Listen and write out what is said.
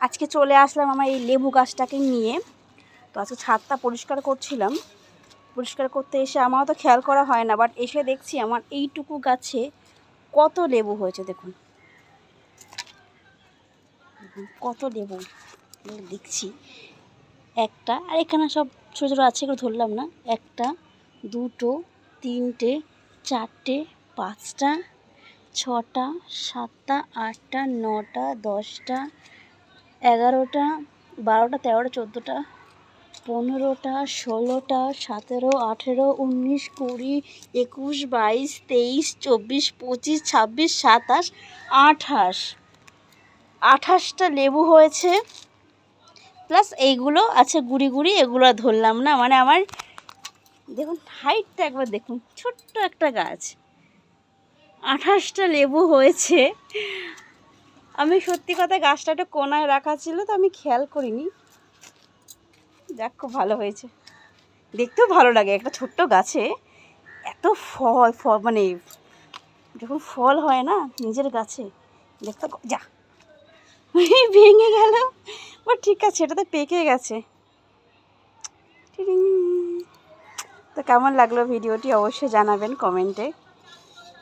আজকে চলে আসলাম আমার এই লেবু গাছটাকে নিয়ে। তো আজকে ছাদটা পরিষ্কার করছিলাম। পরিষ্কার করতে এসে আমারও তো খেয়াল করা হয় না, বাট এসে দেখছি আমার এইটুকু গাছে কত লেবু হয়েছে। দেখুন কত লেবু দেখছি। একটা আর এখানে সব ছোটো ছোটো আছে, এগুলো ধরলাম না। একটা, দুটো, তিনটে, চারটে, পাঁচটা, ছটা, সাতটা, আটটা, নটা, 10টা, 11টা, 12টা, 13টা, 14টা, 15টা, 16টা, 17, 18, 19, 20, 21, 22, 23, 24, 25, 26, 27, 28টা লেবু হয়েছে। প্লাস এইগুলো আছে গুড়ি গুড়ি, এগুলো ধরলাম না। মানে আমার দেখুন হাইটটা একবার দেখুন, ছোট্ট একটা গাছ, 28টা লেবু হয়েছে। আমি সত্যি কথা গাছটা একটু কোনায় রাখা ছিল, তো আমি খেয়াল করিনি। যাক, খুব ভালো হয়েছে, দেখতেও ভালো লাগে একটা ছোট্ট গাছে এত ফল মানে যখন ফল হয় না নিজের গাছে, দেখতে যা ভেঙে গেল, বাট ঠিক আছে, এটা তো পেকে গেছে। তো কেমন লাগলো ভিডিওটি অবশ্যই জানাবেন কমেন্টে।